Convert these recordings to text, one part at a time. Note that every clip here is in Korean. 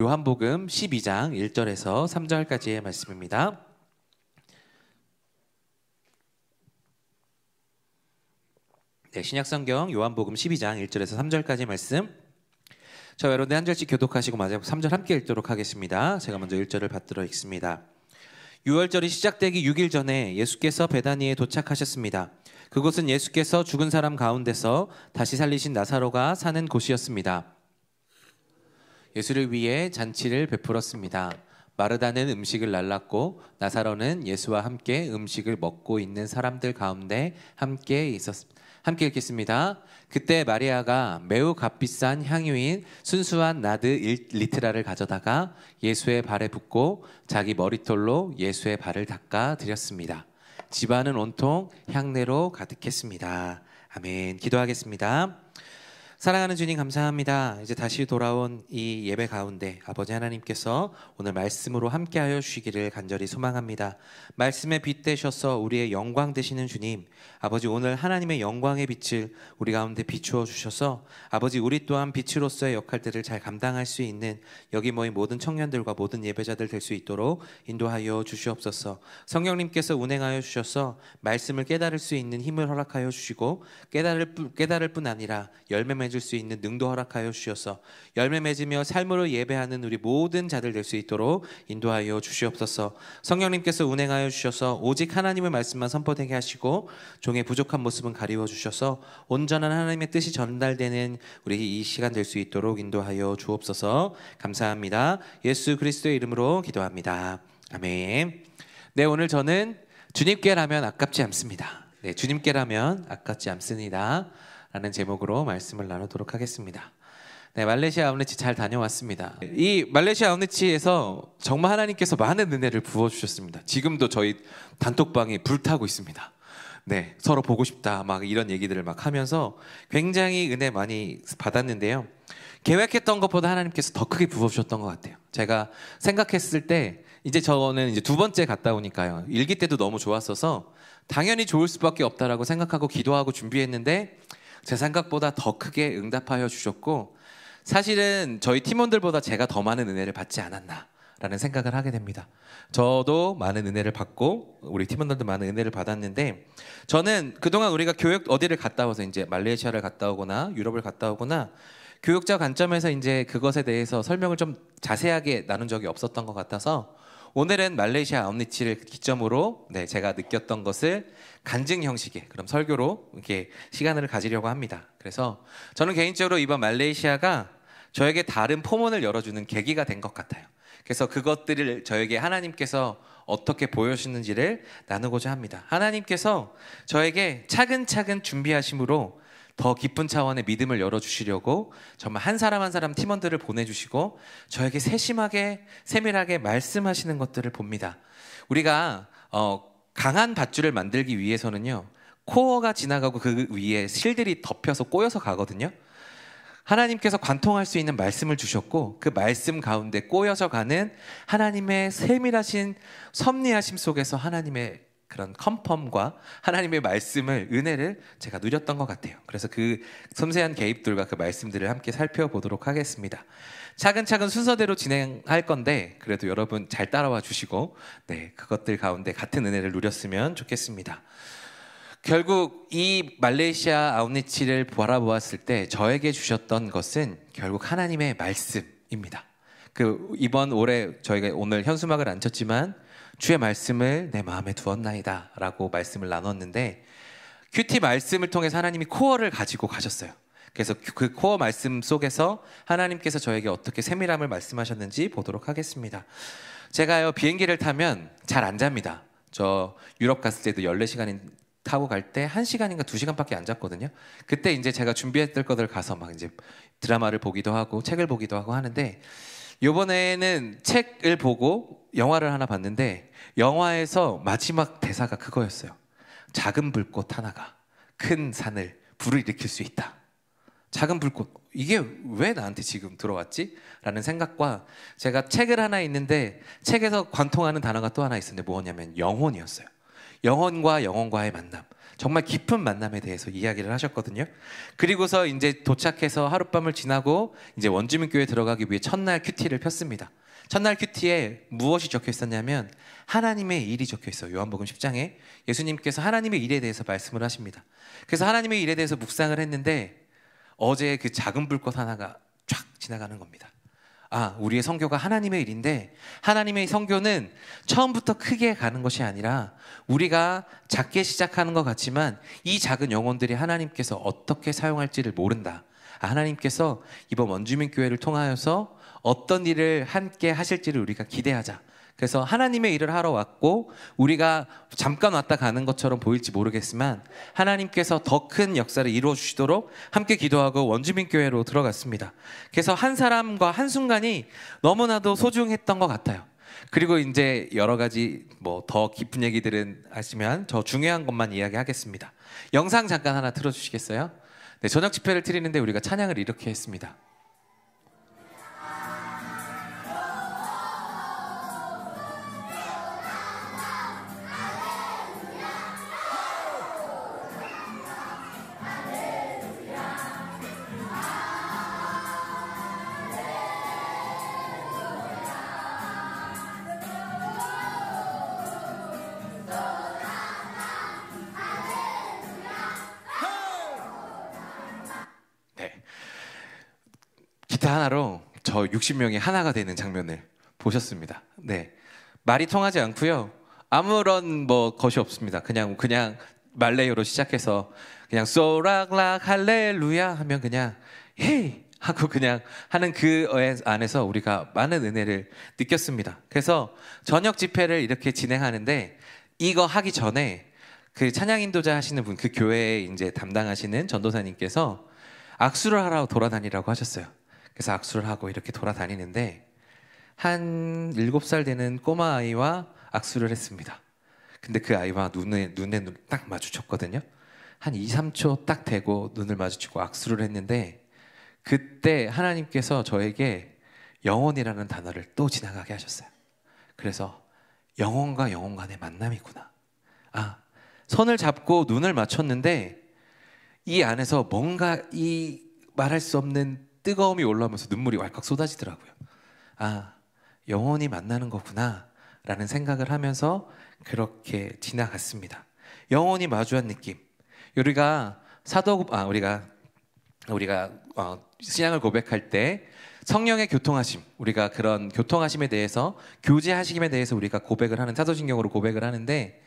요한복음 12장 1절에서 3절까지의 말씀입니다. 네, 신약성경 요한복음 12장 1절에서 3절까지 말씀. 저 여러분들 한 절씩 교독하시고 마지막 3절 함께 읽도록 하겠습니다. 제가 먼저 1절을 받들어 읽습니다. 유월절이 시작되기 6일 전에 예수께서 베다니에 도착하셨습니다. 그곳은 예수께서 죽은 사람 가운데서 다시 살리신 나사로가 사는 곳이었습니다. 예수를 위해 잔치를 베풀었습니다. 마르다는 음식을 날랐고 나사로는 예수와 함께 음식을 먹고 있는 사람들 가운데 함께 읽겠습니다. 그때 마리아가 매우 값비싼 향유인 순수한 나드 1리트라를 가져다가 예수의 발에 붓고 자기 머리털로 예수의 발을 닦아 드렸습니다. 집안은 온통 향내로 가득했습니다. 아멘. 기도하겠습니다. 사랑하는 주님 감사합니다. 이제 다시 돌아온 이 예배 가운데 아버지 하나님께서 오늘 말씀으로 함께하여 주시기를 간절히 소망합니다. 말씀에 빛 되셔서 우리의 영광 되시는 주님, 아버지 오늘 하나님의 영광의 빛을 우리 가운데 비추어 주셔서 아버지 우리 또한 빛으로서의 역할들을 잘 감당할 수 있는 여기 모인 모든 청년들과 모든 예배자들 될 수 있도록 인도하여 주시옵소서. 성령님께서 운행하여 주셔서 말씀을 깨달을 수 있는 힘을 허락하여 주시고 깨달을 뿐 아니라 열매 맺을 수 있는 능도 허락하여 주셔서 열매 맺으며 삶으로 예배하는 우리 모든 자들 될 수 있도록 인도하여 주시옵소서. 성령님께서 운행하여 주셔서 오직 하나님의 말씀만 선포되게 하시고 종의 부족한 모습은 가리워 주셔서 온전한 하나님의 뜻이 전달되는 우리 이 시간 될 수 있도록 인도하여 주옵소서. 감사합니다. 예수 그리스도의 이름으로 기도합니다. 아멘. 네, 오늘 저는 주님께라면 아깝지 않습니다. 네, 주님께라면 아깝지 않습니다 라는 제목으로 말씀을 나누도록 하겠습니다. 네, 말레이시아 아웃리치 잘 다녀왔습니다. 이 말레이시아 아웃리치에서 정말 하나님께서 많은 은혜를 부어주셨습니다. 지금도 저희 단톡방이 불타고 있습니다. 네, 서로 보고 싶다 막 이런 얘기들을 막 하면서 굉장히 은혜 많이 받았는데요. 계획했던 것보다 하나님께서 더 크게 부어주셨던 것 같아요. 제가 생각했을 때 저는 이제 두 번째 갔다 오니까요. 일기 때도 너무 좋았어서 당연히 좋을 수밖에 없다라고 생각하고 기도하고 준비했는데 제 생각보다 더 크게 응답하여 주셨고 사실은 저희 팀원들보다 제가 더 많은 은혜를 받지 않았나라는 생각을 하게 됩니다. 저도 많은 은혜를 받고 우리 팀원들도 많은 은혜를 받았는데 저는 그동안 우리가 교육 어디를 갔다 와서 이제 말레이시아를 갔다 오거나 유럽을 갔다 오거나 교육자 관점에서 이제 그것에 대해서 설명을 좀 자세하게 나눈 적이 없었던 것 같아서 오늘은 말레이시아 아웃리치를 기점으로 제가 느꼈던 것을 간증 형식의 그럼 설교로 이렇게 시간을 가지려고 합니다. 그래서 저는 개인적으로 이번 말레이시아가 저에게 다른 포문을 열어주는 계기가 된 것 같아요. 그래서 그것들을 저에게 하나님께서 어떻게 보여주시는지를 나누고자 합니다. 하나님께서 저에게 차근차근 준비하심으로 더 깊은 차원의 믿음을 열어주시려고 정말 한 사람 한 사람 팀원들을 보내주시고 저에게 세밀하게 말씀하시는 것들을 봅니다. 우리가 강한 밧줄을 만들기 위해서는요, 코어가 지나가고 그 위에 실들이 덮여서 꼬여서 가거든요. 하나님께서 관통할 수 있는 말씀을 주셨고 그 말씀 가운데 꼬여서 가는 하나님의 세밀하신 섭리하심 속에서 하나님의 그런 컨펌과 하나님의 말씀을 은혜를 제가 누렸던 것 같아요. 그래서 그 섬세한 개입들과 그 말씀들을 함께 살펴보도록 하겠습니다. 차근차근 순서대로 진행할 건데 그래도 여러분 잘 따라와 주시고 그것들 가운데 같은 은혜를 누렸으면 좋겠습니다. 결국 이 말레이시아 아웃리치를 바라보았을 때 저에게 주셨던 것은 결국 하나님의 말씀입니다. 이번 올해 저희가 오늘 현수막을 안 쳤지만 주의 말씀을 내 마음에 두었나이다 라고 말씀을 나눴는데 큐티 말씀을 통해서 하나님이 코어를 가지고 가셨어요. 그래서 그 코어 말씀 속에서 하나님께서 저에게 어떻게 세밀함을 말씀하셨는지 보도록 하겠습니다. 제가요 비행기를 타면 잘 안 잡니다. 저 유럽 갔을 때도 14시간 타고 갈 때 1시간인가 2시간밖에 안 잤거든요. 그때 이제 제가 준비했던 것들 가서 막 이제 드라마를 보기도 하고 책을 보기도 하고 하는데 이번에는 책을 보고 영화를 하나 봤는데 영화에서 마지막 대사가 그거였어요. 작은 불꽃 하나가 큰 산을 불을 일으킬 수 있다. 작은 불꽃, 이게 왜 나한테 지금 들어왔지? 라는 생각과 제가 책을 하나 있는데 책에서 관통하는 단어가 또 하나 있었는데 뭐냐면 영혼이었어요. 영혼과 영혼과의 만남, 정말 깊은 만남에 대해서 이야기를 하셨거든요. 그리고서 이제 도착해서 하룻밤을 지나고 이제 원주민교회에 들어가기 위해 첫날 큐티를 폈습니다. 첫날 큐티에 무엇이 적혀 있었냐면 하나님의 일이 적혀 있어요. 요한복음 10장에 예수님께서 하나님의 일에 대해서 말씀을 하십니다. 그래서 하나님의 일에 대해서 묵상을 했는데 어제 그 작은 불꽃 하나가 쫙 지나가는 겁니다. 아, 우리의 선교가 하나님의 일인데 하나님의 선교는 처음부터 크게 가는 것이 아니라 우리가 작게 시작하는 것 같지만 이 작은 영혼들이 하나님께서 어떻게 사용할지를 모른다. 하나님께서 이번 원주민교회를 통하여서 어떤 일을 함께 하실지를 우리가 기대하자. 그래서 하나님의 일을 하러 왔고 우리가 잠깐 왔다 가는 것처럼 보일지 모르겠지만 하나님께서 더 큰 역사를 이루어 주시도록 함께 기도하고 원주민교회로 들어갔습니다. 그래서 한 사람과 한순간이 너무나도 소중했던 것 같아요. 그리고 이제 여러 가지 뭐 더 깊은 얘기들은 하시면 저 중요한 것만 이야기하겠습니다. 영상 잠깐 하나 틀어주시겠어요? 네, 저녁 집회를 드리는데 우리가 찬양을 이렇게 했습니다. 기타 하나로 저 60명이 하나가 되는 장면을 보셨습니다. 네, 말이 통하지 않고요. 아무런 뭐 것이 없습니다. 그냥 말레이어로 시작해서 그냥 소락락 할렐루야 하면 그냥 헤이 하고 그냥 하는 그 안에서 우리가 많은 은혜를 느꼈습니다. 그래서 저녁 집회를 이렇게 진행하는데 이거 하기 전에 그 찬양 인도자 하시는 분, 그 교회에 이제 담당하시는 전도사님께서 악수를 하러 돌아다니라고 하셨어요. 그래서 악수를 하고 이렇게 돌아다니는데 한 7살 되는 꼬마 아이와 악수를 했습니다. 근데 그 아이와 눈에 딱 마주쳤거든요. 한 2, 3초 딱 대고 눈을 마주치고 악수를 했는데 그때 하나님께서 저에게 영혼이라는 단어를 또 지나가게 하셨어요. 그래서 영혼과 영혼 간의 만남이구나. 아, 손을 잡고 눈을 맞췄는데 이 안에서 뭔가 이 말할 수 없는 뜨거움이 올라오면서 눈물이 왈칵 쏟아지더라고요. 아, 영혼이 만나는 거구나 라는 생각을 하면서 그렇게 지나갔습니다. 영혼이 마주한 느낌. 우리가 신앙을 고백할 때 성령의 교통하심, 우리가 그런 교통하심에 대해서 교제하심에 대해서 우리가 고백을 하는 사도신경으로 고백을 하는데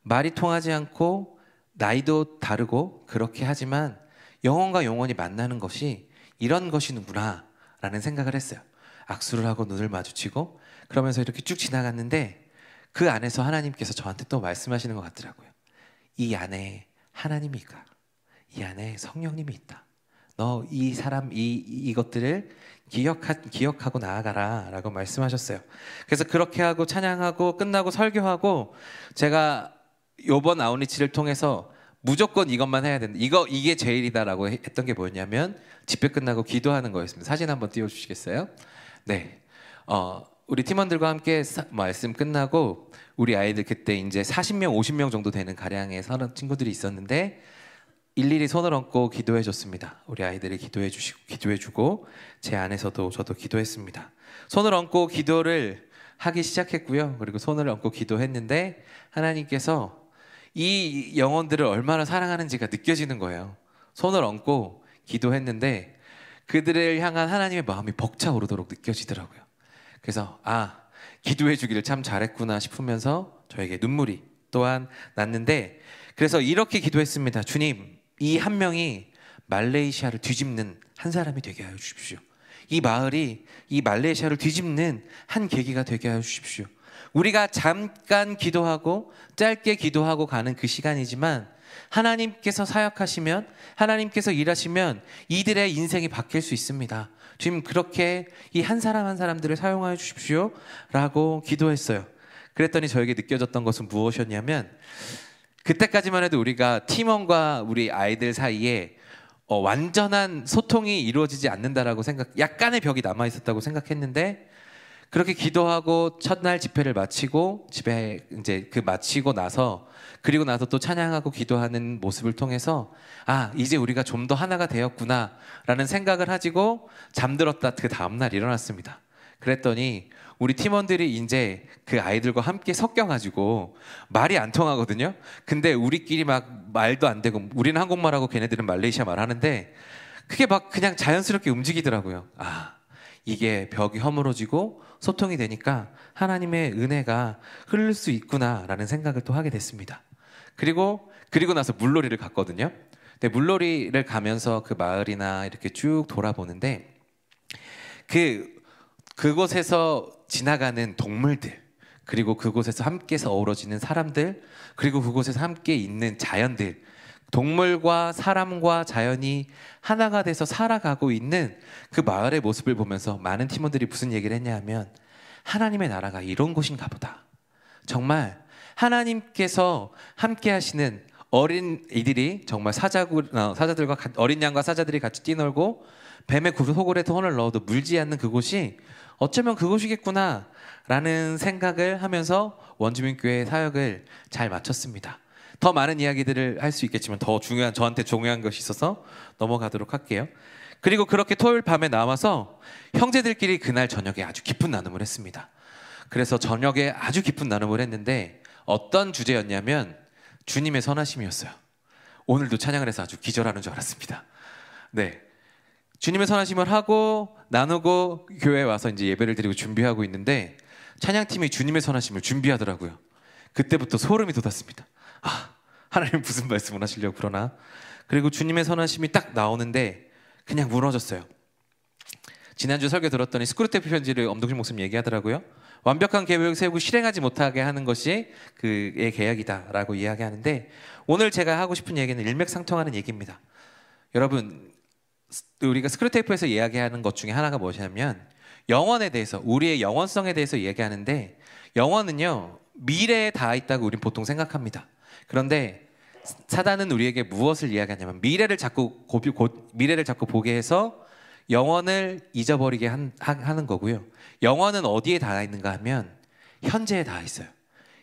말이 통하지 않고 나이도 다르고 그렇게 하지만 영혼과 영혼이 만나는 것이 이런 것이구나 라는 생각을 했어요. 악수를 하고 눈을 마주치고 그러면서 이렇게 쭉 지나갔는데 그 안에서 하나님께서 저한테 또 말씀하시는 것 같더라고요. 이 안에 하나님이 있다. 이 안에 성령님이 있다. 너 이 사람 이것들을 기억하고 나아가라 라고 말씀하셨어요. 그래서 그렇게 하고 찬양하고 끝나고 설교하고 제가 요번 아웃리치를 통해서 무조건 이것만 해야 된다. 이게 제일이다라고 했던 게 뭐였냐면 집회 끝나고 기도하는 거였습니다. 사진 한번 띄워주시겠어요? 네, 우리 팀원들과 함께 말씀 끝나고 우리 아이들 그때 이제 40명, 50명 정도 되는 가량의 친구들이 있었는데 일일이 손을 얹고 기도해 줬습니다. 우리 아이들이 기도해 주고 제 안에서도 저도 기도했습니다. 손을 얹고 기도를 하기 시작했고요. 그리고 손을 얹고 기도했는데 하나님께서 이 영혼들을 얼마나 사랑하는지가 느껴지는 거예요. 손을 얹고 기도했는데 그들을 향한 하나님의 마음이 벅차오르도록 느껴지더라고요. 그래서 기도해 주기를 참 잘했구나 싶으면서 저에게 눈물이 또한 났는데 그래서 이렇게 기도했습니다. 주님, 이 한 명이 말레이시아를 뒤집는 한 사람이 되게 하여 주십시오. 이 마을이 이 말레이시아를 뒤집는 한 계기가 되게 하여 주십시오. 우리가 잠깐 기도하고 짧게 기도하고 가는 그 시간이지만 하나님께서 사역하시면 하나님께서 일하시면 이들의 인생이 바뀔 수 있습니다. 주님, 그렇게 이 한 사람 한 사람들을 사용하여 주십시오 라고 기도했어요. 그랬더니 저에게 느껴졌던 것은 무엇이었냐면 그때까지만 해도 우리가 팀원과 우리 아이들 사이에 완전한 소통이 이루어지지 않는다라고 약간의 벽이 남아있었다고 생각했는데 그렇게 기도하고 첫날 집회를 마치고 집에 이제 그 마치고 나서 그리고 나서 또 찬양하고 기도하는 모습을 통해서 아, 이제 우리가 좀 더 하나가 되었구나라는 생각을 가지고 잠들었다 그 다음날 일어났습니다. 그랬더니 우리 팀원들이 이제 그 아이들과 함께 섞여가지고 말이 안 통하거든요. 근데 우리끼리 막 말도 안 되고 우리는 한국말하고 걔네들은 말레이시아 말 하는데 그게 막 그냥 자연스럽게 움직이더라고요. 아, 이게 벽이 허물어지고 소통이 되니까 하나님의 은혜가 흐를 수 있구나라는 생각을 또 하게 됐습니다. 그리고 나서 물놀이를 갔거든요. 근데 물놀이를 가면서 그 마을이나 이렇게 쭉 돌아보는데 그곳에서 지나가는 동물들, 그리고 그곳에서 함께서 어우러지는 사람들, 그리고 그곳에서 함께 있는 자연들, 동물과 사람과 자연이 하나가 돼서 살아가고 있는 그 마을의 모습을 보면서 많은 팀원들이 무슨 얘기를 했냐 하면 하나님의 나라가 이런 곳인가 보다. 정말 하나님께서 함께 하시는 어린 이들이 정말 사자들과 어린 양과 사자들이 같이 뛰놀고 뱀의 속을에 손을 넣어도 물지 않는 그곳이 어쩌면 그곳이겠구나 라는 생각을 하면서 원주민교회 사역을 잘 마쳤습니다. 더 많은 이야기들을 할 수 있겠지만 저한테 중요한 것이 있어서 넘어가도록 할게요. 그리고 그렇게 토요일 밤에 나와서 형제들끼리 그날 저녁에 아주 깊은 나눔을 했습니다. 그래서 저녁에 아주 깊은 나눔을 했는데 어떤 주제였냐면 주님의 선하심이었어요. 오늘도 찬양을 해서 아주 기절하는 줄 알았습니다. 네, 주님의 선하심을 하고 나누고 교회에 와서 이제 예배를 드리고 준비하고 있는데 찬양팀이 주님의 선하심을 준비하더라고요. 그때부터 소름이 돋았습니다. 아, 하나님 무슨 말씀을 하시려고 그러나. 그리고 주님의 선하심이 딱 나오는데 그냥 무너졌어요. 지난주 설교 들었더니 스크루테이프 편지를 엄동실 목사님 얘기하더라고요. 완벽한 계획을 세우고 실행하지 못하게 하는 것이 그의 계약이다라고 이야기하는데 오늘 제가 하고 싶은 얘기는 일맥상통하는 얘기입니다. 여러분, 우리가 스크루테이프에서 이야기하는 것 중에 하나가 무엇이냐면 영원에 대해서, 우리의 영원성에 대해서 이야기하는데 영원은요 미래에 닿아 있다고 우리는 보통 생각합니다. 그런데 사단은 우리에게 무엇을 이야기하냐면 미래를 자꾸 보게 해서 영원을 잊어버리게 하는 거고요. 영원은 어디에 닿아 있는가 하면 현재에 닿아 있어요.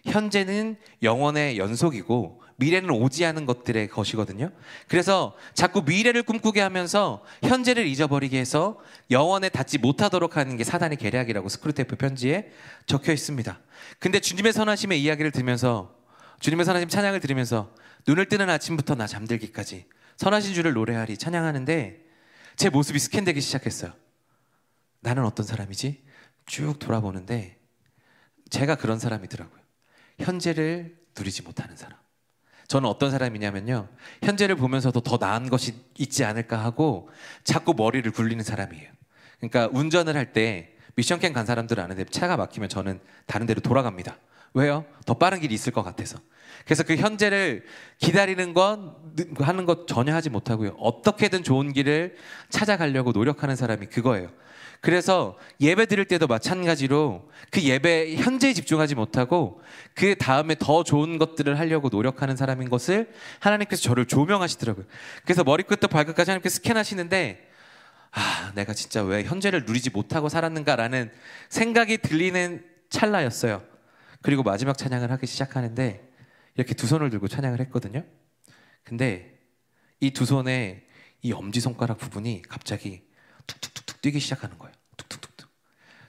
현재는 영원의 연속이고 미래는 오지 않은 것들의 것이거든요. 그래서 자꾸 미래를 꿈꾸게 하면서 현재를 잊어버리게 해서 영원에 닿지 못하도록 하는 게 사단의 계략이라고 스크루테이프 편지에 적혀 있습니다. 근데 주님의 선하심의 이야기를 들으면서, 주님의 선하심 찬양을 들으면서 눈을 뜨는 아침부터 나 잠들기까지 선하신 주를 노래하리 찬양하는데 제 모습이 스캔되기 시작했어요. 나는 어떤 사람이지? 쭉 돌아보는데 제가 그런 사람이더라고요. 현재를 누리지 못하는 사람. 저는 어떤 사람이냐면요, 현재를 보면서도 더 나은 것이 있지 않을까 하고 자꾸 머리를 굴리는 사람이에요. 그러니까 운전을 할 때 미션캠 간 사람들은 아는데 차가 막히면 저는 다른 데로 돌아갑니다. 왜요? 더 빠른 길이 있을 것 같아서. 그래서 그 현재를 기다리는 하는 것 전혀 하지 못하고요, 어떻게든 좋은 길을 찾아가려고 노력하는 사람이 그거예요. 그래서 예배 드릴 때도 마찬가지로 그 예배 현재에 집중하지 못하고 그 다음에 더 좋은 것들을 하려고 노력하는 사람인 것을 하나님께서 저를 조명하시더라고요. 그래서 머리끝부터 발끝까지 하나님께서 스캔하시는데 아, 내가 진짜 왜 현재를 누리지 못하고 살았는가라는 생각이 들리는 찰나였어요. 그리고 마지막 찬양을 하기 시작하는데 이렇게 두 손을 들고 찬양을 했거든요. 근데 이 두 손에 이 엄지손가락 부분이 갑자기 툭툭툭툭 뛰기 시작하는 거예요. 툭툭툭툭.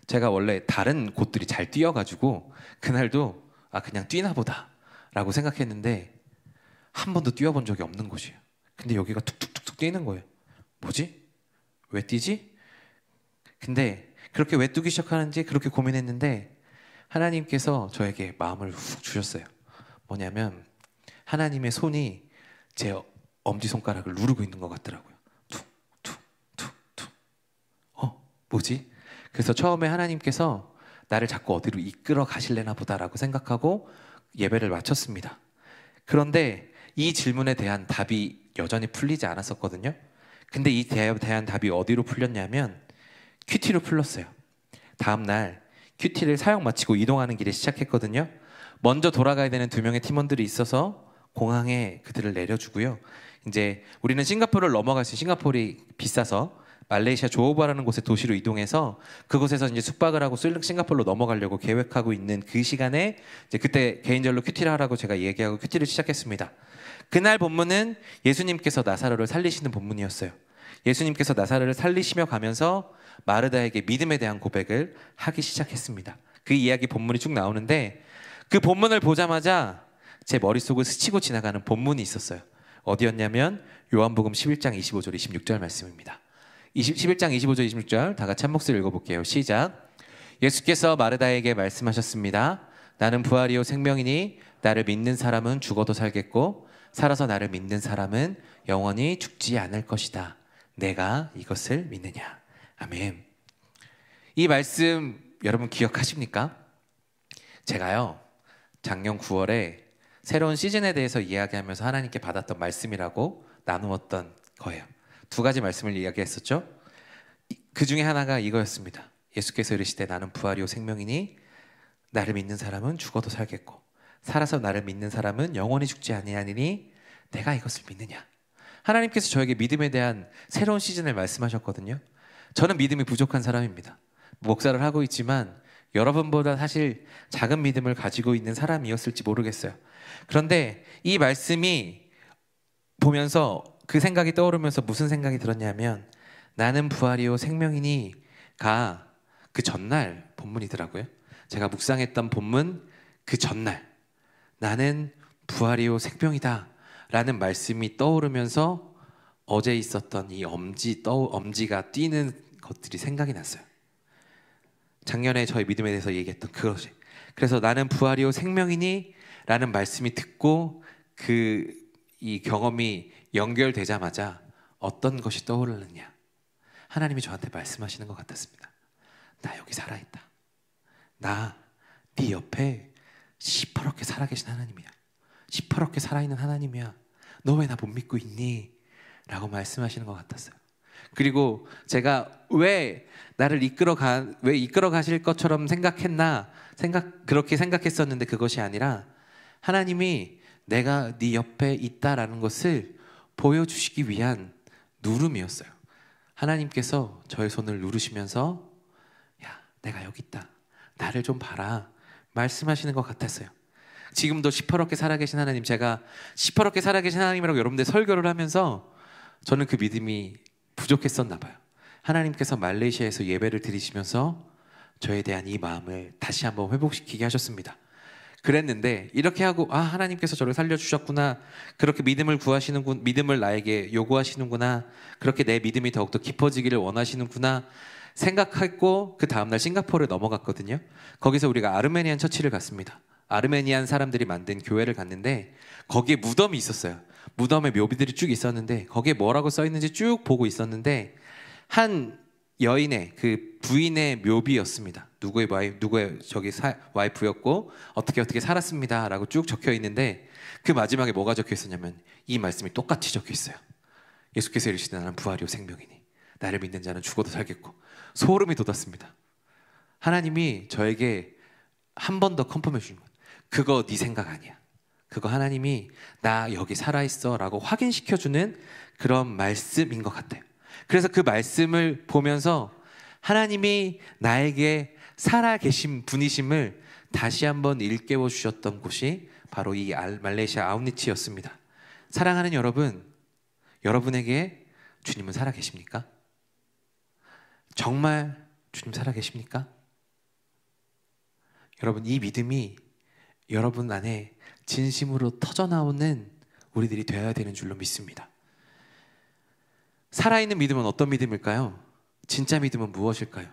제가 원래 다른 곳들이 잘 뛰어가지고 그날도 아, 그냥 뛰나 보다 라고 생각했는데 한 번도 뛰어본 적이 없는 곳이에요. 근데 여기가 툭툭툭툭 뛰는 거예요. 뭐지? 왜 뛰지? 근데 그렇게 왜 뛰기 시작하는지 그렇게 고민했는데 하나님께서 저에게 마음을 훅 주셨어요. 뭐냐면 하나님의 손이 제 엄지손가락을 누르고 있는 것 같더라고요. 툭툭툭툭. 뭐지? 그래서 처음에 하나님께서 나를 자꾸 어디로 이끌어 가실래나 보다라고 생각하고 예배를 마쳤습니다. 그런데 이 질문에 대한 답이 여전히 풀리지 않았었거든요. 근데 이 대한 답이 어디로 풀렸냐면 큐티로 풀렸어요. 다음날 큐티를 사역 마치고 이동하는 길에 시작했거든요. 먼저 돌아가야 되는 2명의 팀원들이 있어서 공항에 그들을 내려주고요. 이제 우리는 싱가포르를 넘어갈 수, 싱가포르이 비싸서 말레이시아 조호바라는 곳에 도시로 이동해서 그곳에서 이제 숙박을 하고 싱가포르로 넘어가려고 계획하고 있는 그 시간에 이제 그때 개인적으로 큐티를 하라고 제가 얘기하고 큐티를 시작했습니다. 그날 본문은 예수님께서 나사로를 살리시는 본문이었어요. 예수님께서 나사로를 살리시며 가면서 마르다에게 믿음에 대한 고백을 하기 시작했습니다. 그 이야기 본문이 쭉 나오는데 그 본문을 보자마자 제 머릿속을 스치고 지나가는 본문이 있었어요. 어디였냐면 요한복음 11장 25절 26절 말씀입니다. 11장 25절 26절 다 같이 한 목소리 읽어볼게요. 시작. 예수께서 마르다에게 말씀하셨습니다. 나는 부활이요 생명이니 나를 믿는 사람은 죽어도 살겠고 살아서 나를 믿는 사람은 영원히 죽지 않을 것이다. 내가 이것을 믿느냐. 아멘. 이 말씀 여러분 기억하십니까? 제가요 작년 9월에 새로운 시즌에 대해서 이야기하면서 하나님께 받았던 말씀이라고 나누었던 거예요. 두 가지 말씀을 이야기했었죠. 그 중에 하나가 이거였습니다. 예수께서 이르시되 나는 부활이요 생명이니 나를 믿는 사람은 죽어도 살겠고 살아서 나를 믿는 사람은 영원히 죽지 아니하니니 내가 이것을 믿느냐. 하나님께서 저에게 믿음에 대한 새로운 시즌을 말씀하셨거든요. 저는 믿음이 부족한 사람입니다. 목사를 하고 있지만 여러분보다 사실 작은 믿음을 가지고 있는 사람이었을지 모르겠어요. 그런데 이 말씀이 보면서 그 생각이 떠오르면서 무슨 생각이 들었냐면 나는 부활이요 생명이니가 그 전날 본문이더라고요. 제가 묵상했던 본문 그 전날 나는 부활이요 생명이다 라는 말씀이 떠오르면서 어제 있었던 이 엄지가 뛰는 것들이 생각이 났어요. 작년에 저희 믿음에 대해서 얘기했던 그것이. 그래서 나는 부활이요 생명이니 라는 말씀이 듣고 이 경험이 연결되자마자 어떤 것이 떠오르느냐. 하나님이 저한테 말씀하시는 것 같았습니다. 나 여기 살아있다. 나 네 옆에 시퍼렇게 살아계신 하나님이야. 시퍼렇게 살아있는 하나님이야. 너 왜 나 못 믿고 있니? 라고 말씀하시는 것 같았어요. 그리고 제가 왜 나를 이끌어 가실 것처럼 생각했나? 그렇게 생각했었는데 그것이 아니라 하나님이 내가 네 옆에 있다라는 것을 보여주시기 위한 누름이었어요. 하나님께서 저의 손을 누르시면서 야, 내가 여기 있다. 나를 좀 봐라. 말씀하시는 것 같았어요. 지금도 시퍼렇게 살아계신 하나님, 제가 시퍼렇게 살아계신 하나님이라고 여러분들 설교를 하면서 저는 그 믿음이 부족했었나 봐요. 하나님께서 말레이시아에서 예배를 드리시면서 저에 대한 이 마음을 다시 한번 회복시키게 하셨습니다. 그랬는데 이렇게 하고 하나님께서 저를 살려주셨구나, 그렇게 믿음을 나에게 요구하시는구나, 그렇게 내 믿음이 더욱더 깊어지기를 원하시는구나 생각했고 그 다음날 싱가포르에 넘어갔거든요. 거기서 우리가 아르메니안 처치를 갔습니다. 아르메니안 사람들이 만든 교회를 갔는데 거기에 무덤이 있었어요. 무덤에 묘비들이 쭉 있었는데 거기에 뭐라고 써 있는지 쭉 보고 있었는데 한 여인의 그 부인의 묘비였습니다. 누구의 와이프였고 어떻게 살았습니다라고 쭉 적혀 있는데 그 마지막에 뭐가 적혀 있었냐면 이 말씀이 똑같이 적혀 있어요. 예수께서 이르시되 나는 부활이요 생명이니 나를 믿는 자는 죽어도 살겠고. 소름이 돋았습니다. 하나님이 저에게 한 번 더 컨펌해 주신 거예요. 그거 네 생각 아니야. 그거 하나님이 나 여기 살아있어 라고 확인시켜주는 그런 말씀인 것 같아요. 그래서 그 말씀을 보면서 하나님이 나에게 살아계신 분이심을 다시 한번 일깨워 주셨던 곳이 바로 이 말레이시아 아웃리치였습니다. 사랑하는 여러분, 여러분에게 주님은 살아계십니까? 정말 주님 살아계십니까? 여러분, 이 믿음이 여러분 안에 진심으로 터져나오는 우리들이 되어야 되는 줄로 믿습니다. 살아있는 믿음은 어떤 믿음일까요? 진짜 믿음은 무엇일까요?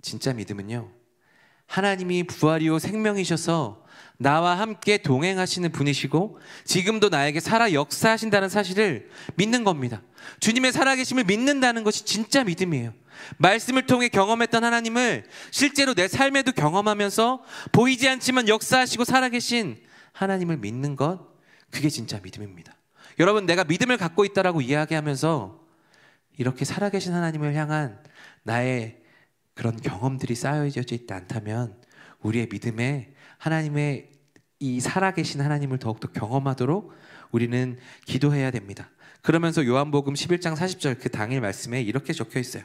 진짜 믿음은요, 하나님이 부활이요 생명이셔서 나와 함께 동행하시는 분이시고 지금도 나에게 살아 역사하신다는 사실을 믿는 겁니다. 주님의 살아계심을 믿는다는 것이 진짜 믿음이에요. 말씀을 통해 경험했던 하나님을 실제로 내 삶에도 경험하면서 보이지 않지만 역사하시고 살아계신 하나님을 믿는 것, 그게 진짜 믿음입니다. 여러분, 내가 믿음을 갖고 있다라고 이야기하면서 이렇게 살아계신 하나님을 향한 나의 그런 경험들이 쌓여져 있지 않다면 우리의 믿음에 하나님의 이 살아계신 하나님을 더욱더 경험하도록 우리는 기도해야 됩니다. 그러면서 요한복음 11장 40절 그 당일 말씀에 이렇게 적혀 있어요.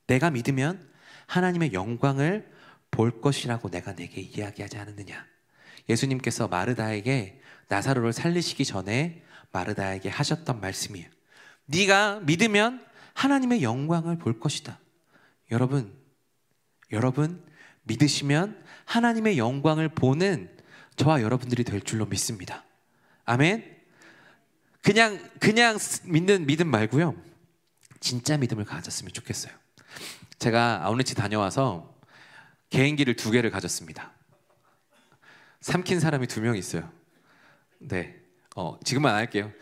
내가 믿으면 하나님의 영광을 볼 것이라고 내가 내게 이야기하지 않았느냐. 예수님께서 마르다에게 나사로를 살리시기 전에 마르다에게 하셨던 말씀이에요. 네가 믿으면 하나님의 영광을 볼 것이다. 여러분 믿으시면 하나님의 영광을 보는 저와 여러분들이 될 줄로 믿습니다. 아멘. 그냥 믿는 믿음 말고요, 진짜 믿음을 가졌으면 좋겠어요. 제가 아우니치 다녀와서 개인기를 2개를 가졌습니다. 삼킨 사람이 2명 있어요. 네, 지금은 안 할게요.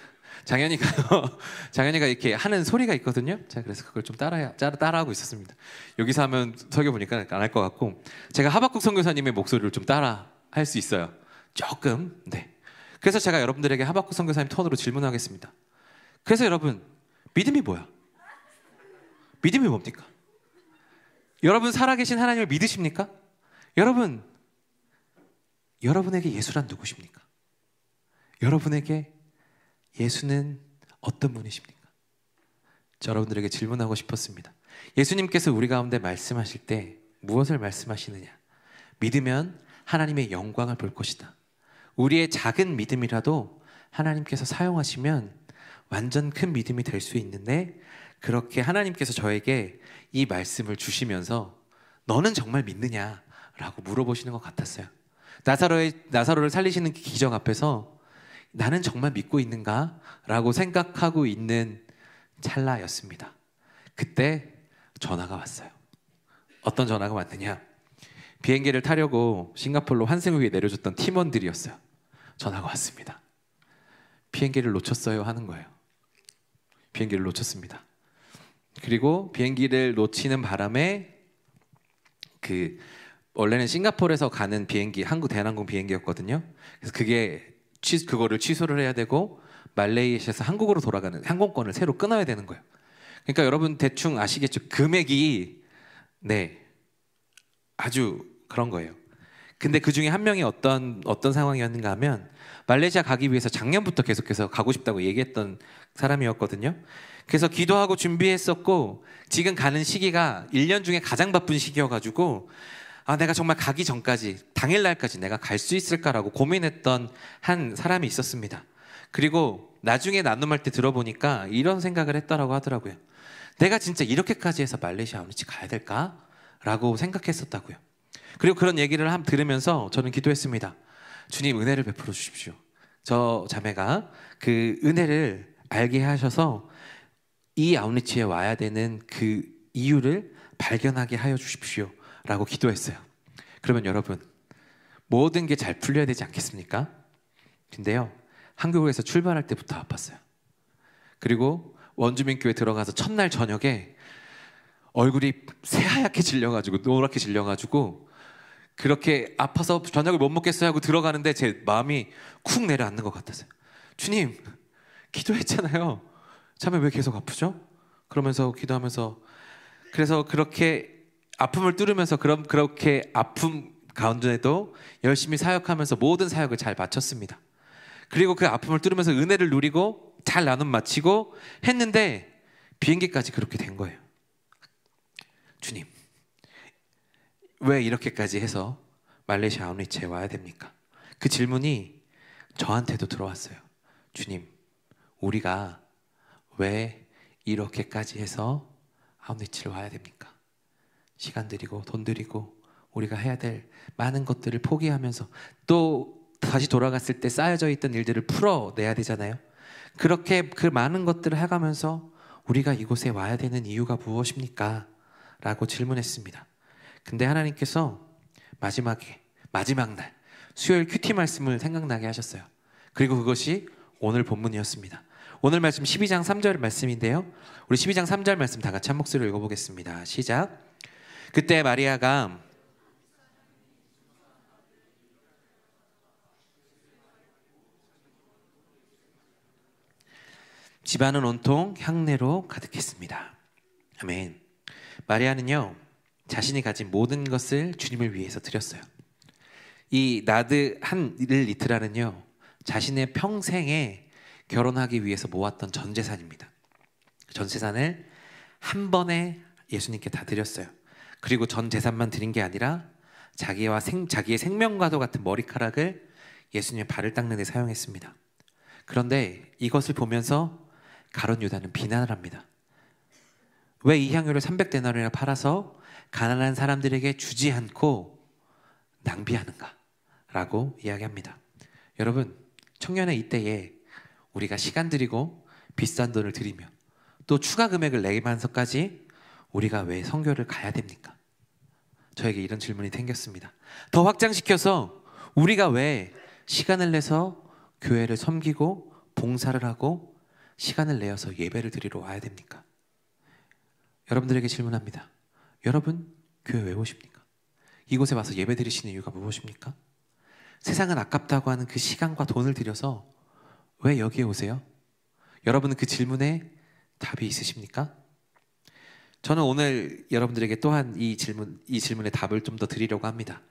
장현이가 이렇게 하는 소리가 있거든요. 제가 그래서 그걸 좀 따라하고 있었습니다. 여기서 하면 설교 보니까 안 할 것 같고, 제가 하박국 선교사님의 목소리를 좀 따라 할 수 있어요. 조금. 네. 그래서 제가 여러분들에게 하박국 선교사님 톤으로 질문하겠습니다. 그래서 여러분, 믿음이 뭐야? 믿음이 뭡니까? 여러분 살아계신 하나님을 믿으십니까? 여러분에게 예수란 누구십니까? 여러분에게 예수는 어떤 분이십니까? 저 여러분들에게 질문하고 싶었습니다. 예수님께서 우리 가운데 말씀하실 때 무엇을 말씀하시느냐? 믿으면 하나님의 영광을 볼 것이다. 우리의 작은 믿음이라도 하나님께서 사용하시면 완전 큰 믿음이 될 수 있는데, 그렇게 하나님께서 저에게 이 말씀을 주시면서 너는 정말 믿느냐라고 물어보시는 것 같았어요. 나사로를 살리시는 기적 앞에서 나는 정말 믿고 있는가? 라고 생각하고 있는 찰나였습니다. 그때 전화가 왔어요. 어떤 전화가 왔느냐? 비행기를 타려고 싱가포르로 환승역에 내려줬던 팀원들이었어요. 전화가 왔습니다. 비행기를 놓쳤어요 하는 거예요. 비행기를 놓쳤습니다. 그리고 비행기를 놓치는 바람에 원래는 싱가포르에서 가는 비행기, 한국 대한항공 비행기였거든요. 그래서 그거를 취소를 해야 되고 말레이시아에서 한국으로 돌아가는 항공권을 새로 끊어야 되는 거예요. 그러니까 여러분 대충 아시겠죠? 금액이 아주 그런 거예요. 근데 그 중에 한 명이 어떤 상황이었는가 하면, 말레이시아 가기 위해서 작년부터 계속해서 가고 싶다고 얘기했던 사람이었거든요. 그래서 기도하고 준비했었고, 지금 가는 시기가 1년 중에 가장 바쁜 시기여가지고 내가 정말 가기 전까지, 당일날까지 내가 갈 수 있을까라고 고민했던 한 사람이 있었습니다. 그리고 나중에 나눔할 때 들어보니까 이런 생각을 했다라고 하더라고요. 내가 진짜 이렇게까지 해서 말레이시아 아우니치 가야 될까? 라고 생각했었다고요. 그리고 그런 얘기를 들으면서 저는 기도했습니다. 주님, 은혜를 베풀어 주십시오. 저 자매가 그 은혜를 알게 하셔서 이 아우니치에 와야 되는 그 이유를 발견하게 하여 주십시오 라고 기도했어요. 그러면 여러분, 모든 게 잘 풀려야 되지 않겠습니까? 근데요, 한국에서 출발할 때부터 아팠어요. 그리고 원주민교회 들어가서 첫날 저녁에 얼굴이 새하얗게 질려가지고, 노랗게 질려가지고, 그렇게 아파서 저녁을 못 먹겠어요 하고 들어가는데 제 마음이 쿵 내려앉는 것 같았어요. 주님, 기도했잖아요. 자매 왜 계속 아프죠? 그러면서 기도하면서, 그래서 그렇게 아픔을 뚫으면서 그렇게 아픔 가운데도 열심히 사역하면서 모든 사역을 잘 마쳤습니다. 그리고 그 아픔을 뚫으면서 은혜를 누리고 잘 나눔 마치고 했는데 비행기까지 그렇게 된 거예요. 주님, 왜 이렇게까지 해서 말레이시아 아우니치에 와야 됩니까? 그 질문이 저한테도 들어왔어요. 주님, 우리가 왜 이렇게까지 해서 아우니치를 와야 됩니까? 시간 들이고 돈 들이고 우리가 해야 될 많은 것들을 포기하면서 또 다시 돌아갔을 때 쌓여져 있던 일들을 풀어내야 되잖아요. 그렇게 그 많은 것들을 해가면서 우리가 이곳에 와야 되는 이유가 무엇입니까? 라고 질문했습니다. 근데 하나님께서 마지막 날 수요일 큐티 말씀을 생각나게 하셨어요. 그리고 그것이 오늘 본문이었습니다. 오늘 말씀 12장 3절 말씀인데요, 우리 12장 3절 말씀 다 같이 한 목소리로 읽어보겠습니다. 시작. 그때 마리아가 집안은 온통 향내로 가득했습니다. 아멘. 마리아는요, 자신이 가진 모든 것을 주님을 위해서 드렸어요. 이 나드 한 리트라는요, 자신의 평생에 결혼하기 위해서 모았던 전 재산입니다. 전 재산을 한 번에 예수님께 다 드렸어요. 그리고 전 재산만 드린 게 아니라 자기의 생명과도 같은 머리카락을 예수님의 발을 닦는 데 사용했습니다. 그런데 이것을 보면서 가룟 유다는 비난을 합니다. 왜 이 향유를 300데나리온이나 팔아서 가난한 사람들에게 주지 않고 낭비하는가? 라고 이야기합니다. 여러분, 청년의 이때에 우리가 시간 들이고 비싼 돈을 들이며 또 추가 금액을 내면서까지 우리가 왜 선교를 가야 됩니까? 저에게 이런 질문이 생겼습니다. 더 확장시켜서 우리가 왜 시간을 내서 교회를 섬기고 봉사를 하고 시간을 내어서 예배를 드리러 와야 됩니까? 여러분들에게 질문합니다. 여러분, 교회 왜 오십니까? 이곳에 와서 예배 드리시는 이유가 무엇입니까? 세상은 아깝다고 하는 그 시간과 돈을 들여서 왜 여기에 오세요? 여러분은 그 질문에 답이 있으십니까? 저는 오늘 여러분들에게 또한 이 질문의 답을 좀 더 드리려고 합니다.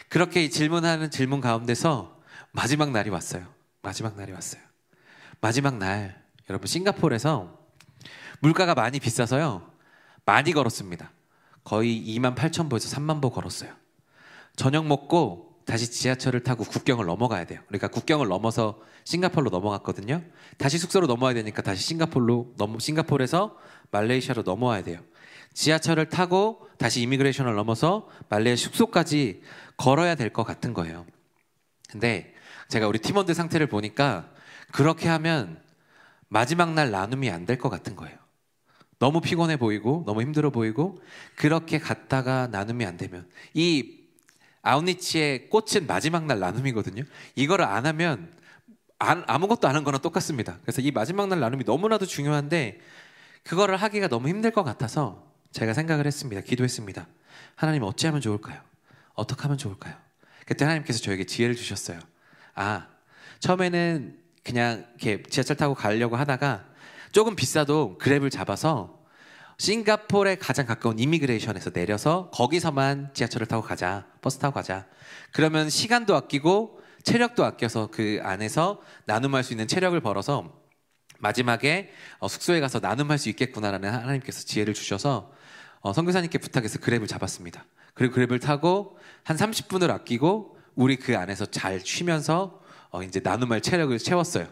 그렇게 질문하는 질문 가운데서 마지막 날이 왔어요. 마지막 날, 여러분, 싱가포르에서 물가가 많이 비싸서요. 많이 걸었습니다. 거의 28,000보에서 30,000보 걸었어요. 저녁 먹고 다시 지하철을 타고 국경을 넘어가야 돼요. 그러니까 국경을 넘어서 싱가포르로 넘어갔거든요. 다시 숙소로 넘어와야 되니까 다시 싱가포르에서 말레이시아로 넘어와야 돼요. 지하철을 타고 다시 이미그레이션을 넘어서 말레이시아 숙소까지 걸어야 될 것 같은 거예요. 근데 제가 우리 팀원들 상태를 보니까 그렇게 하면 마지막 날 나눔이 안 될 것 같은 거예요. 너무 피곤해 보이고 너무 힘들어 보이고 그렇게 갔다가 나눔이 안 되면 이 아웃리치의 꽃은 마지막 날 나눔이거든요. 이거를 안 하면 아무것도 안 한 거랑 똑같습니다. 그래서 이 마지막 날 나눔이 너무나도 중요한데 그거를 하기가 너무 힘들 것 같아서 제가 생각을 했습니다. 기도했습니다. 하나님, 어찌하면 좋을까요? 어떻게 하면 좋을까요? 그때 하나님께서 저에게 지혜를 주셨어요. 처음에는 그냥 이렇게 지하철 타고 가려고 하다가 조금 비싸도 그랩을 잡아서 싱가포르에 가장 가까운 이미그레이션에서 내려서 거기서만 지하철을 타고 가자, 버스 타고 가자. 그러면 시간도 아끼고 체력도 아껴서 그 안에서 나눔할 수 있는 체력을 벌어서 마지막에 숙소에 가서 나눔할 수 있겠구나라는 하나님께서 지혜를 주셔서 선교사님께 부탁해서 그랩을 잡았습니다. 그리고 그랩을 타고 한 30분을 아끼고 우리 그 안에서 잘 쉬면서 이제 나눔할 체력을 채웠어요.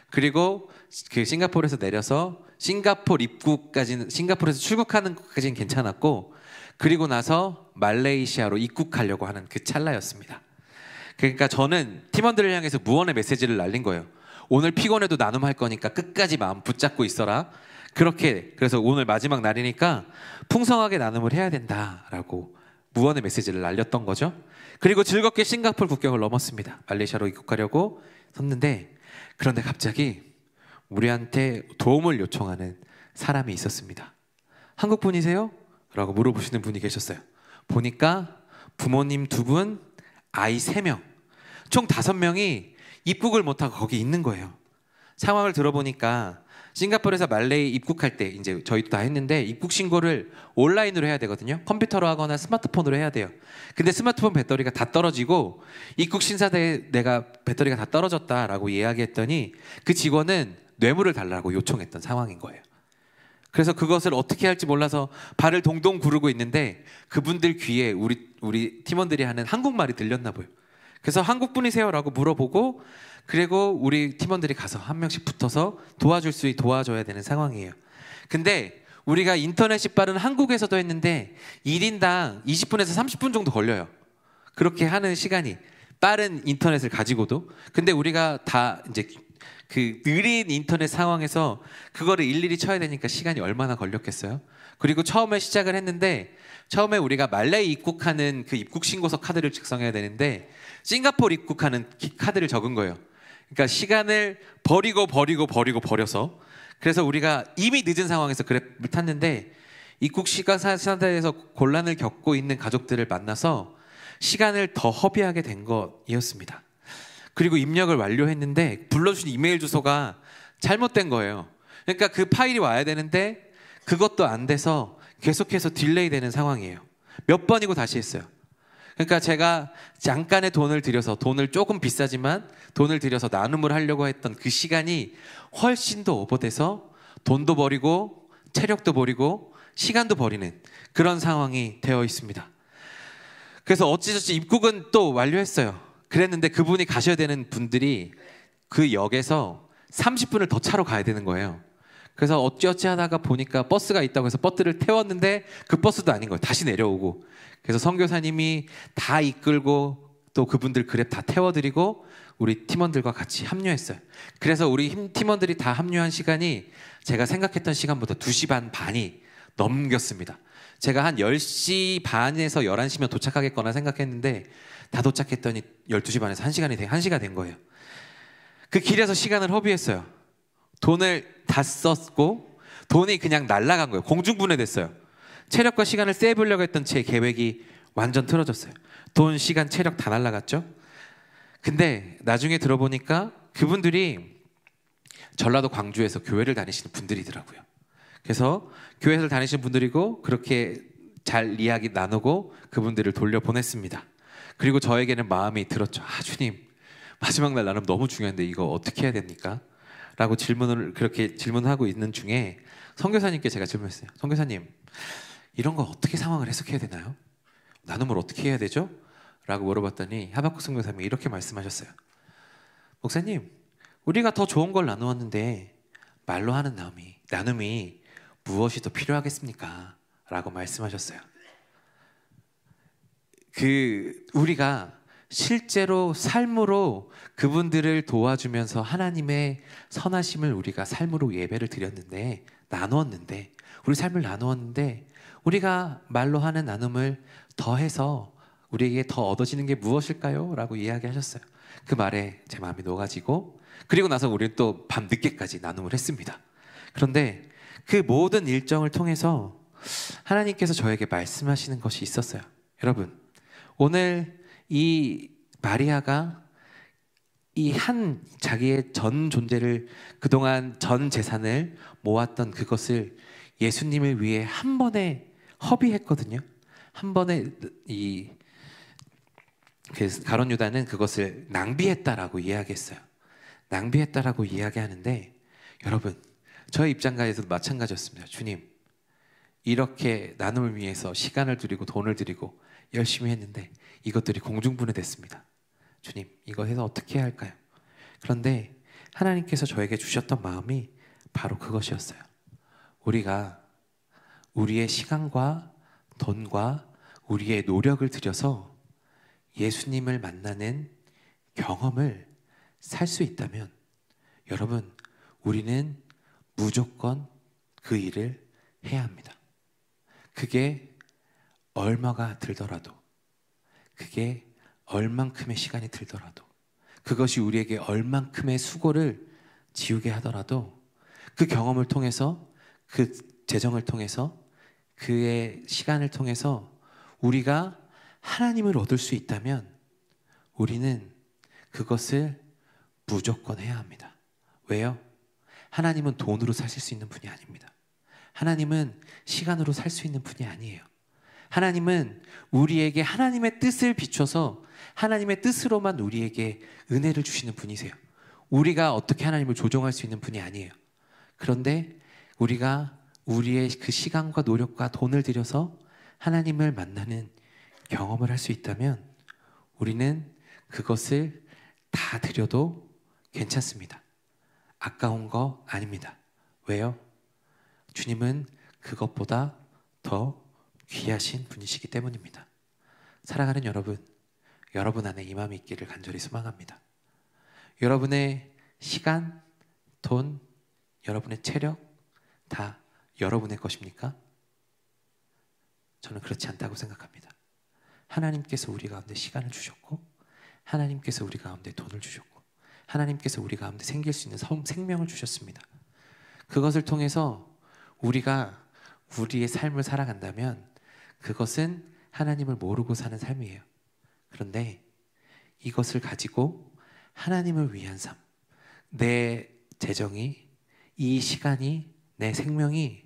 그리고 그 싱가포르에서 내려서 싱가포르에서 출국하는 것까지는 괜찮았고, 그리고 나서 말레이시아로 입국하려고 하는 그 찰나였습니다. 그러니까 저는 팀원들을 향해서 무언의 메시지를 날린 거예요. 오늘 피곤해도 나눔할 거니까 끝까지 마음 붙잡고 있어라. 그래서 오늘 마지막 날이니까 풍성하게 나눔을 해야 된다라고 무언의 메시지를 날렸던 거죠. 그리고 즐겁게 싱가포르 국경을 넘었습니다. 말레이시아로 입국하려고 섰는데, 그런데 갑자기 우리한테 도움을 요청하는 사람이 있었습니다. 한국 분이세요? 라고 물어보시는 분이 계셨어요. 보니까 부모님 2분, 아이 3명, 총 5명이 입국을 못하고 거기 있는 거예요. 상황을 들어보니까 싱가포르에서 말레이 입국할 때 이제 저희도 다 했는데 입국 신고를 온라인으로 해야 되거든요. 컴퓨터로 하거나 스마트폰으로 해야 돼요. 근데 스마트폰 배터리가 다 떨어지고 입국 심사대에 내가 배터리가 다 떨어졌다라고 이야기했더니 그 직원은 뇌물을 달라고 요청했던 상황인 거예요. 그래서 그것을 어떻게 할지 몰라서 발을 동동 구르고 있는데 그분들 귀에 우리 팀원들이 하는 한국말이 들렸나 봐요. 그래서 한국 분이세요라고 물어보고, 그리고 우리 팀원들이 가서 한 명씩 붙어서 도와줘야 되는 상황이에요. 근데 우리가 인터넷이 빠른 한국에서도 했는데 1인당 20분에서 30분 정도 걸려요. 그렇게 하는 시간이, 빠른 인터넷을 가지고도. 근데 우리가 다 이제 그 느린 인터넷 상황에서 그거를 일일이 쳐야 되니까 시간이 얼마나 걸렸겠어요? 그리고 처음에 시작을 했는데, 처음에 우리가 말레이 입국하는 그 입국 신고서 카드를 작성해야 되는데 싱가포르 입국하는 카드를 적은 거예요. 그러니까 시간을 버려서, 그래서 우리가 이미 늦은 상황에서 그랩을 탔는데 입국 심사대에서 곤란을 겪고 있는 가족들을 만나서 시간을 더 허비하게 된 것이었습니다. 그리고 입력을 완료했는데 불러주신 이메일 주소가 잘못된 거예요. 그러니까 그 파일이 와야 되는데 그것도 안 돼서 계속해서 딜레이 되는 상황이에요. 몇 번이고 다시 했어요. 그러니까 제가 잠깐의 돈을 들여서, 돈을 조금 비싸지만 돈을 들여서 나눔을 하려고 했던 그 시간이 훨씬 더 오버돼서 돈도 버리고 체력도 버리고 시간도 버리는 그런 상황이 되어 있습니다. 그래서 어찌저찌 입국은 또 완료했어요. 그랬는데 그분이 가셔야 되는 분들이 그 역에서 30분을 더 차로 가야 되는 거예요. 그래서 어찌어찌 하다가 보니까 버스가 있다고 해서 버스를 태웠는데 그 버스도 아닌 거예요. 다시 내려오고. 그래서 선교사님이 다 이끌고 또 그분들 그랩 다 태워드리고 우리 팀원들과 같이 합류했어요. 그래서 우리 팀원들이 다 합류한 시간이 제가 생각했던 시간보다 2시 반이 넘겼습니다. 제가 한 10시 반에서 11시면 도착하겠거나 생각했는데 다 도착했더니 12시 반에서 1시가 된 거예요. 그 길에서 시간을 허비했어요. 돈을 다 썼고 돈이 그냥 날아간 거예요. 공중분해됐어요. 체력과 시간을 세이브하려고 했던 제 계획이 완전 틀어졌어요. 돈, 시간, 체력 다 날아갔죠. 근데 나중에 들어보니까 그분들이 전라도 광주에서 교회를 다니시는 분들이더라고요. 그래서 교회를 다니시는 분들이고 그렇게 잘 이야기 나누고 그분들을 돌려보냈습니다. 그리고 저에게는 마음이 들었죠. 주님, 마지막 날 나름 너무 중요한데 이거 어떻게 해야 됩니까? 라고 그렇게 질문하고 있는 중에 선교사님께 제가 질문했어요. 선교사님, 이런 거 어떻게 상황을 해석해야 되나요? 나눔을 어떻게 해야 되죠? 라고 물어봤더니 하박국 선교사님이 이렇게 말씀하셨어요. 목사님, 우리가 더 좋은 걸 나누었는데 말로 하는 나눔이 무엇이 더 필요하겠습니까? 라고 말씀하셨어요. 우리가 실제로 삶으로 그분들을 도와주면서 하나님의 선하심을 우리가 삶으로 예배를 드렸는데 나누었는데 우리 삶을 나누었는데 우리가 말로 하는 나눔을 더해서 우리에게 더 얻어지는 게 무엇일까요? 라고 이야기하셨어요. 그 말에 제 마음이 녹아지고 그리고 나서 우리는 또 밤늦게까지 나눔을 했습니다. 그런데 그 모든 일정을 통해서 하나님께서 저에게 말씀하시는 것이 있었어요. 여러분, 오늘 이 마리아가 이 자기의 전 존재를 그동안 전 재산을 모았던 그것을 예수님을 위해 한 번에 허비했거든요. 한 번에 가룟 유다는 그것을 낭비했다라고 이야기했어요. 낭비했다라고 이야기하는데 여러분, 저의 입장에서도 마찬가지였습니다. 주님, 이렇게 나눔을 위해서 시간을 들이고 돈을 들이고 열심히 했는데 이것들이 공중분해됐습니다. 주님, 이거 해서 어떻게 해야 할까요? 그런데 하나님께서 저에게 주셨던 마음이 바로 그것이었어요. 우리가 우리의 시간과 돈과 우리의 노력을 들여서 예수님을 만나는 경험을 살 수 있다면 여러분, 우리는 무조건 그 일을 해야 합니다. 그게 얼마가 들더라도, 그게 얼만큼의 시간이 들더라도, 그것이 우리에게 얼만큼의 수고를 지우게 하더라도 그 경험을 통해서, 그 재정을 통해서, 그의 시간을 통해서 우리가 하나님을 얻을 수 있다면 우리는 그것을 무조건 해야 합니다. 왜요? 하나님은 돈으로 사실 수 있는 분이 아닙니다. 하나님은 시간으로 살 수 있는 분이 아니에요. 하나님은 우리에게 하나님의 뜻을 비춰서 하나님의 뜻으로만 우리에게 은혜를 주시는 분이세요. 우리가 어떻게 하나님을 조종할 수 있는 분이 아니에요. 그런데 우리가 우리의 그 시간과 노력과 돈을 들여서 하나님을 만나는 경험을 할 수 있다면 우리는 그것을 다 드려도 괜찮습니다. 아까운 거 아닙니다. 왜요? 주님은 그것보다 더 귀하신 분이시기 때문입니다. 사랑하는 여러분, 여러분 안에 이 마음이 있기를 간절히 소망합니다. 여러분의 시간, 돈, 여러분의 체력 다 여러분의 것입니까? 저는 그렇지 않다고 생각합니다. 하나님께서 우리 가운데 시간을 주셨고 하나님께서 우리 가운데 돈을 주셨고 하나님께서 우리 가운데 생길 수 있는 생명을 주셨습니다. 그것을 통해서 우리가 우리의 삶을 살아간다면 그것은 하나님을 모르고 사는 삶이에요. 그런데 이것을 가지고 하나님을 위한 삶, 내 재정이, 이 시간이, 내 생명이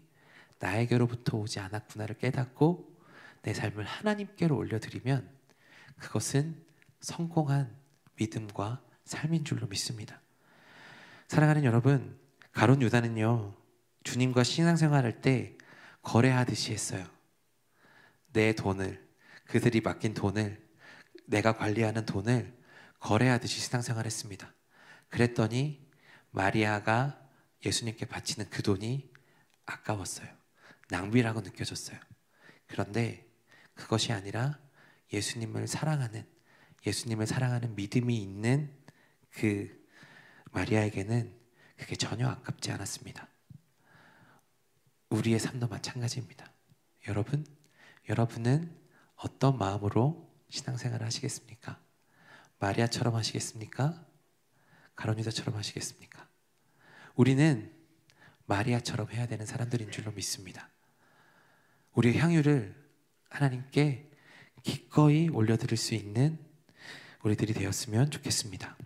나에게로부터 오지 않았구나를 깨닫고 내 삶을 하나님께로 올려드리면 그것은 성공한 믿음과 삶인 줄로 믿습니다. 사랑하는 여러분, 가룟 유다는요, 주님과 신앙생활할 때 거래하듯이 했어요. 내 돈을, 그들이 맡긴 돈을, 내가 관리하는 돈을 거래하듯이 신앙생활했습니다. 그랬더니 마리아가 예수님께 바치는 그 돈이 아까웠어요. 낭비라고 느껴졌어요. 그런데 그것이 아니라 예수님을 사랑하는 믿음이 있는 그 마리아에게는 그게 전혀 아깝지 않았습니다. 우리의 삶도 마찬가지입니다. 여러분은 어떤 마음으로 신앙생활을 하시겠습니까? 마리아처럼 하시겠습니까? 가룟 유다처럼 하시겠습니까? 우리는 마리아처럼 해야 되는 사람들인 줄로 믿습니다. 우리의 향유를 하나님께 기꺼이 올려드릴 수 있는 우리들이 되었으면 좋겠습니다.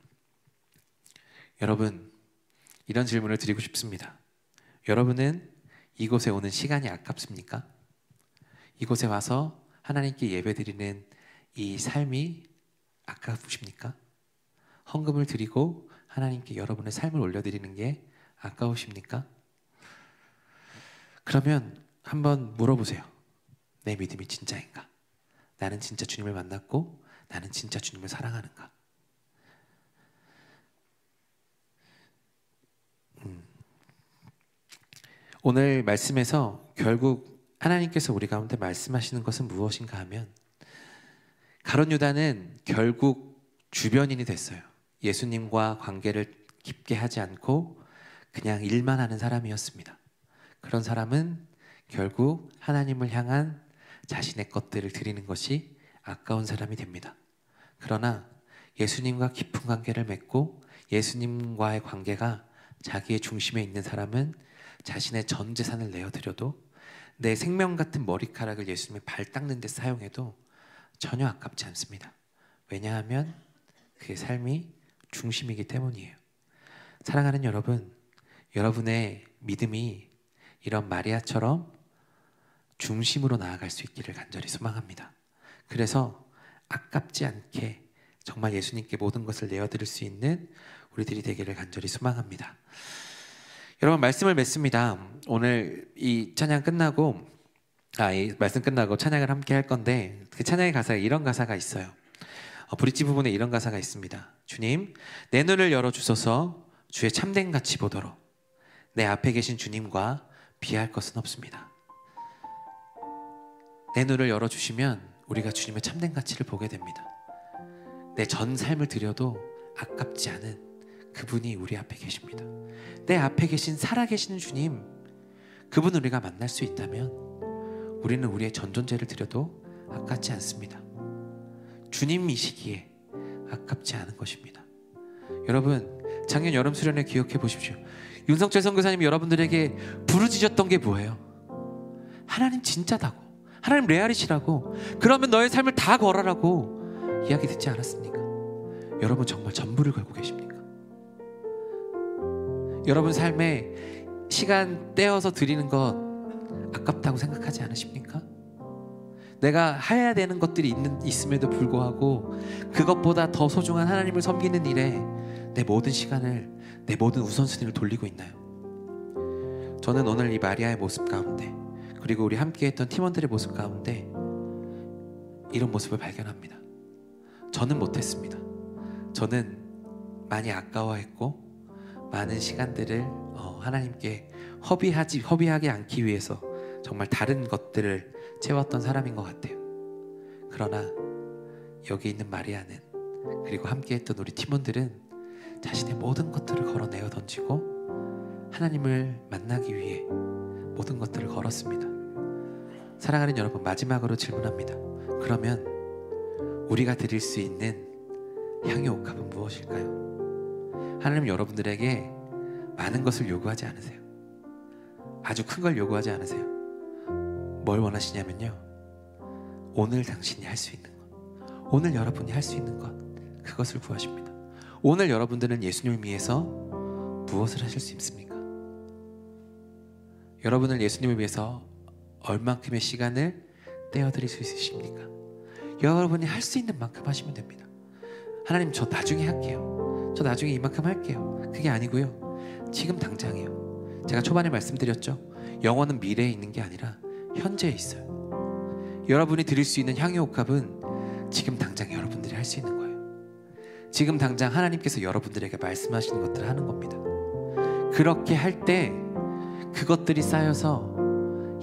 여러분, 이런 질문을 드리고 싶습니다. 여러분은 이곳에 오는 시간이 아깝습니까? 이곳에 와서 하나님께 예배드리는 이 삶이 아까우십니까? 헌금을 드리고 하나님께 여러분의 삶을 올려드리는 게 아까우십니까? 그러면 한번 물어보세요. 내 믿음이 진짜인가? 나는 진짜 주님을 만났고 나는 진짜 주님을 사랑하는가? 오늘 말씀에서 결국 하나님께서 우리 가운데 말씀하시는 것은 무엇인가 하면 가룟 유다는 결국 주변인이 됐어요. 예수님과 관계를 깊게 하지 않고 그냥 일만 하는 사람이었습니다. 그런 사람은 결국 하나님을 향한 자신의 것들을 드리는 것이 아까운 사람이 됩니다. 그러나 예수님과 깊은 관계를 맺고 예수님과의 관계가 자기의 중심에 있는 사람은 자신의 전 재산을 내어드려도 내 생명 같은 머리카락을 예수님의 발 닦는 데 사용해도 전혀 아깝지 않습니다. 왜냐하면 그의 삶이 중심이기 때문이에요. 사랑하는 여러분, 여러분의 믿음이 이런 마리아처럼 중심으로 나아갈 수 있기를 간절히 소망합니다. 그래서 아깝지 않게 정말 예수님께 모든 것을 내어드릴 수 있는 우리들이 되기를 간절히 소망합니다. 여러분, 말씀을 맺습니다. 오늘 이 찬양 끝나고 이 말씀 끝나고 찬양을 함께 할 건데 그 찬양의 가사에 이런 가사가 있어요. 브릿지 부분에 이런 가사가 있습니다. 주님, 내 눈을 열어주소서. 주의 참된 가치 보도록. 내 앞에 계신 주님과 비할 것은 없습니다. 내 눈을 열어주시면 우리가 주님의 참된 가치를 보게 됩니다. 내 전 삶을 드려도 아깝지 않은 그분이 우리 앞에 계십니다. 내 앞에 계신 살아계시는 주님, 그분을 우리가 만날 수 있다면 우리는 우리의 전 존재를 드려도 아깝지 않습니다. 주님이시기에 아깝지 않은 것입니다. 여러분, 작년 여름 수련회 기억해 보십시오. 윤석철 선교사님이 여러분들에게 부르짖었던 게 뭐예요? 하나님 진짜다고, 하나님 레알이시라고, 그러면 너의 삶을 다 걸어라고 이야기 듣지 않았습니까? 여러분 정말 전부를 걸고 계십니까? 여러분 삶에 시간 떼어서 드리는 것 아깝다고 생각하지 않으십니까? 내가 해야 되는 것들이 있음에도 불구하고 그것보다 더 소중한 하나님을 섬기는 일에 내 모든 시간을, 내 모든 우선순위를 돌리고 있나요? 저는 오늘 이 마리아의 모습 가운데, 그리고 우리 함께했던 팀원들의 모습 가운데 이런 모습을 발견합니다. 저는 못했습니다. 저는 많이 아까워했고 많은 시간들을 하나님께 허비하지 않기 위해서 정말 다른 것들을 채웠던 사람인 것 같아요. 그러나 여기 있는 마리아는, 그리고 함께했던 우리 팀원들은 자신의 모든 것들을 걸어내어 던지고 하나님을 만나기 위해 모든 것들을 걸었습니다. 사랑하는 여러분, 마지막으로 질문합니다. 그러면 우리가 드릴 수 있는 향유 옥합은 무엇일까요? 하나님 여러분들에게 많은 것을 요구하지 않으세요. 아주 큰 걸 요구하지 않으세요. 뭘 원하시냐면요, 오늘 당신이 할 수 있는 것, 오늘 여러분이 할 수 있는 것, 그것을 구하십니다. 오늘 여러분들은 예수님을 위해서 무엇을 하실 수 있습니까? 여러분을 예수님을 위해서 얼만큼의 시간을 떼어드릴 수 있으십니까? 여러분이 할 수 있는 만큼 하시면 됩니다. 하나님, 저 나중에 할게요. 저 나중에 이만큼 할게요. 그게 아니고요. 지금 당장이에요. 제가 초반에 말씀드렸죠. 영혼은 미래에 있는 게 아니라 현재에 있어요. 여러분이 드릴 수 있는 향유옥합은 지금 당장 여러분들이 할 수 있는 거예요. 지금 당장 하나님께서 여러분들에게 말씀하시는 것들을 하는 겁니다. 그렇게 할 때 그것들이 쌓여서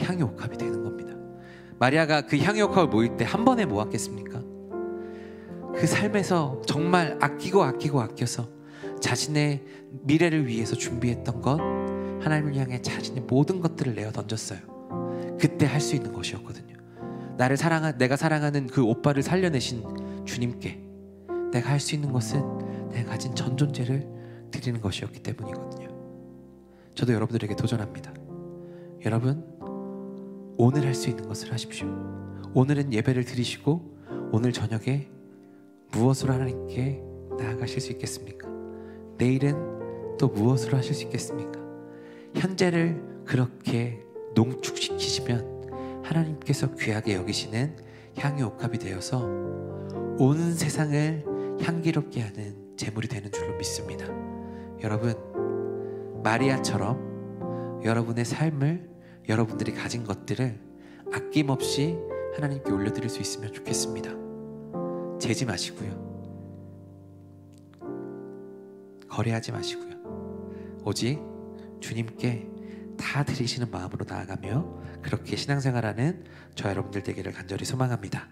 향유옥합이 되는 겁니다. 마리아가 그 향유옥합을 모일 때 한 번에 모았겠습니까? 그 삶에서 정말 아껴서 자신의 미래를 위해서 준비했던 것, 하나님을 향해 자신의 모든 것들을 내어 던졌어요. 그때 할 수 있는 것이었거든요. 내가 사랑하는 그 오빠를 살려내신 주님께 내가 할 수 있는 것은 내가 가진 전 존재를 드리는 것이었기 때문이거든요. 저도 여러분들에게 도전합니다. 여러분, 오늘 할 수 있는 것을 하십시오. 오늘은 예배를 드리시고 오늘 저녁에 무엇으로 하나님께 나아가실 수 있겠습니까? 내일은 또 무엇으로 하실 수 있겠습니까? 현재를 그렇게 농축시키시면 하나님께서 귀하게 여기시는 향유옥합이 되어서 온 세상을 향기롭게 하는 제물이 되는 줄로 믿습니다. 여러분, 마리아처럼 여러분의 삶을, 여러분들이 가진 것들을 아낌없이 하나님께 올려드릴 수 있으면 좋겠습니다. 재지 마시고요. 거래하지 마시고요. 오직 주님께 다 드리시는 마음으로 나아가며 그렇게 신앙생활하는 저 여러분들 되기를 간절히 소망합니다.